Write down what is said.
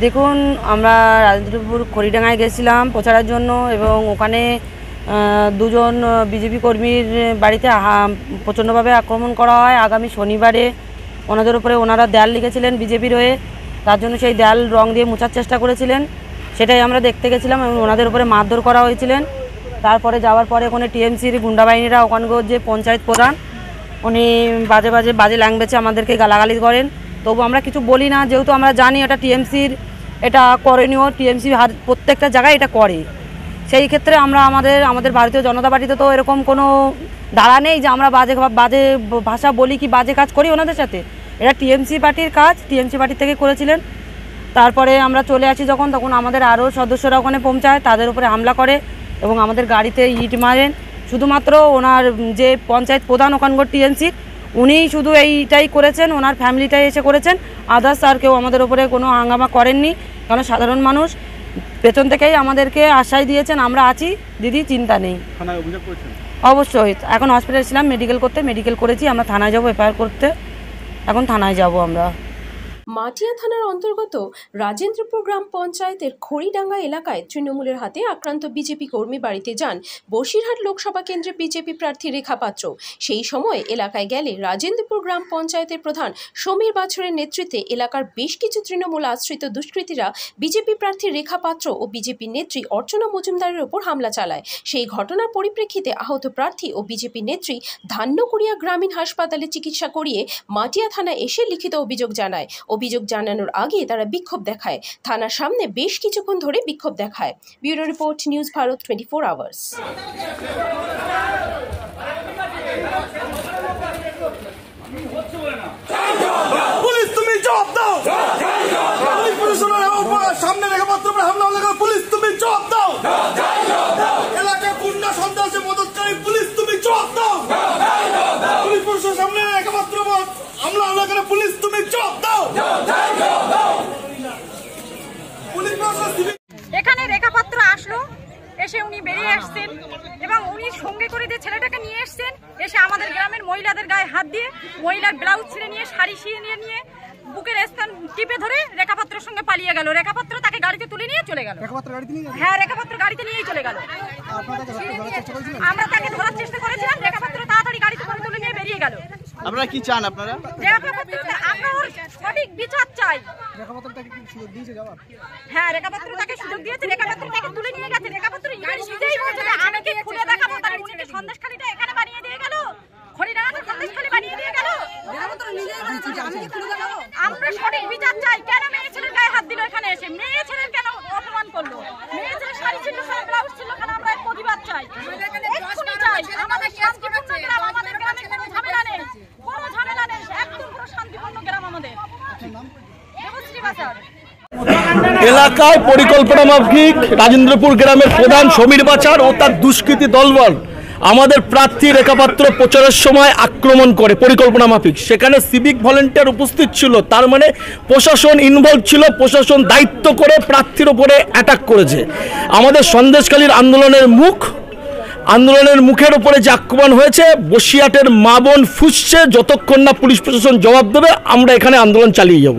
দেখুন, আমরা রাজেন্দ্রপুর খড়িডাঙ্গায় গেছিলাম প্রচারের জন্য এবং ওখানে দুজন বিজেপি কর্মীর বাড়িতে প্রচণ্ডভাবে আক্রমণ করা হয়। আগামী শনিবারে ওনাদের উপরে ওনারা দেয়াল লিখেছিলেন বিজেপির হয়ে, তার জন্য সেই দেয়াল রং দিয়ে মোছার চেষ্টা করেছিলেন, সেটাই আমরা দেখতে গেছিলাম এবং ওনাদের উপরে মারধর করা হয়েছিলেন। তারপরে যাওয়ার পরে ওখানে টিএমসির গুন্ডা বাহিনীরা ওখানকার যে পঞ্চায়েত প্রধান উনি বাজে ল্যাঙ্গুয়েজে আমাদেরকে গালাগালি করেন। তবু আমরা কিছু বলি না, যেহেতু আমরা জানি এটা টিএমসির এটা করণীয়, টিএমসি প্রত্যেকটা জায়গায় এটা করে। সেই ক্ষেত্রে আমরা আমাদের ভারতীয় জনতা পার্টিতে তো এরকম কোনো ধারা নেই যে আমরা বাজে ভাষা বলি কি বাজে কাজ করি ওনাদের সাথে। এটা টিএমসি পার্টির কাজ, টিএমসি পার্টির থেকে করেছিলেন। তারপরে আমরা চলে আসি তখন আমাদের আরও সদস্যরা ওখানে পৌঁছায়, তাদের উপরে হামলা করে এবং আমাদের গাড়িতে ইট মারেন। শুধুমাত্র ওনার যে পঞ্চায়েত প্রধান ওখানকার টিএমসির উনি শুধু এইটাই করেছেন, ওনার ফ্যামিলিটাই এসে করেছেন, আদার্স আর কেউ আমাদের ওপরে কোনো হাঙ্গামা করেননি। কারণ সাধারণ মানুষ পেছন থেকেই আমাদেরকে আশ্বাস দিয়েছেন আমরা আছি দিদি, চিন্তা নেই। অবশ্যই এখন হসপিটালে ছিলাম মেডিকেল করেছি, আমরা থানায় যাবো এফআইআর করতে, এখন থানায় যাব আমরা। মাটিয়া থানার অন্তর্গত রাজেন্দ্রপুর গ্রাম পঞ্চায়েতের খড়িডাঙ্গা এলাকায় তৃণমূলের হাতে আক্রান্ত বিজেপি কর্মী বাড়িতে যান বসিরহাট লোকসভা কেন্দ্রে বিজেপি প্রার্থী রেখা পাত্র। সেই সময় এলাকায় গেলে রাজেন্দ্রপুর গ্রাম পঞ্চায়েতের প্রধান সমীর বাছরের নেতৃত্বে এলাকার বেশ কিছু তৃণমূল আশ্রিত দুষ্কৃতীরা বিজেপি প্রার্থী রেখা পাত্র ও বিজেপি নেত্রী অর্চনা মজুমদারের ওপর হামলা চালায়। সেই ঘটনার পরিপ্রেক্ষিতে আহত প্রার্থী ও বিজেপি নেত্রী ধান্যকুড়িয়া গ্রামীণ হাসপাতালে চিকিৎসা করিয়ে মাটিয়া থানায় এসে লিখিত অভিযোগ জানায়। অভিযোগ জানানোর আগে তারা বিক্ষোভ দেখায়, থানার সামনে বেশ কিছুক্ষণ ধরে বিক্ষোভ দেখায়। Bureau report, news Bharat 24 hours. Police তুমি জবাব দাও, পুলিশ প্রশাসনের সামনে রেখে মাত্র হামলা লাগা, পুলিশ তুমি জবাব দাও, এলাকা গুন্ডা সন্ত্রাসে মদতকারী পুলিশ তুমি জবাব দাও, পুলিশ প্রশাসনের সামনে রেখে মাত্র হামলা লাগা, পুলিশ তুমি জবাব দাও। এখানে রেখা পাত্র আসলো, এসে উনি বেরিয়ে আসছেন এবং উনি সঙ্গে করে যে ছেলেটাকে নিয়ে এসছেন, এসে আমাদের গ্রামের মহিলাদের গায়ে হাত দিয়ে মহিলার ব্লাউজ ছিঁড়ে নিয়ে শাড়ি ছিঁড়ে নিয়ে বুকের স্থান টিপে ধরে রেখা পাত্রের সঙ্গে পালিয়ে গেল। রেখা পাত্র তাকে গাড়িতে তুলে নিয়ে চলে গেল। হ্যাঁ, রেখা পাত্র গাড়িতে নিয়েই চলে গেল। আমরা তাকে ধরার চেষ্টা করেছিলাম, রেখা পাত্র তাড়াতাড়ি গাড়িতে করে তুলে নিয়ে বেরিয়ে গেল। আপনারা কি চান? আপনারা আমরা ওর সঠিক বিচার চাই। হ্যাঁ, রেখা পাত্র তাকে সুযোগ দিয়েছে, রেখা পাত্র তাকে তুলে নিয়ে গেছে। রেখা পাত্র নিজেই বলছে আমি কি খুলে দেখাবো, তার নিজেকে সন্দেশখালিটা এখানে বানিয়ে দিয়ে গেল, খড়িডাঙ্গাতে সন্দেশখালি বানিয়ে দিয়ে গেল। আমরা সঠিক বিচার চাই। কেন মেয়ে ছেলের গায়ে হাত দিল? এখানে এসে মেয়ে ছেলের কেন অপমান করলো? মেয়ে ছেলের শাড়ি ছিল, ব্লাউজ ছিল, কেন? আমরা এর প্রতিবাদ চাই, এক্ষুনি চাই। আমাদের শান্তিপূর্ণ গ্রাম, আমাদের গ্রামে কোনো ঝামেলা নেই, কোনো ঝামেলা নেই, একদম পুরো শান্তিপূর্ণ গ্রাম আমাদের। এলাকায় পরিকল্পনা মাফিক রাজেন্দ্রপুর গ্রামের প্রধান সমীর বাছার ও তার দুষ্কৃতী দলবল আমাদের প্রার্থী রেখা পাত্র প্রচারের সময় আক্রমণ করে পরিকল্পনা মাফিক। সেখানে সিভিক ভলেন্টিয়ার উপস্থিত ছিল, তার মানে প্রশাসন ইনভলভ ছিল, প্রশাসন দায়িত্ব করে প্রার্থীর ওপরে অ্যাটাক করেছে। আমাদের সন্দেশখালীর আন্দোলনের মুখের উপরে যে আক্রমণ হয়েছে, বসিরহাটের মা বোন ফুঁসছে, যতক্ষণ না পুলিশ প্রশাসন জবাব দেবে আমরা এখানে আন্দোলন চালিয়ে যাব।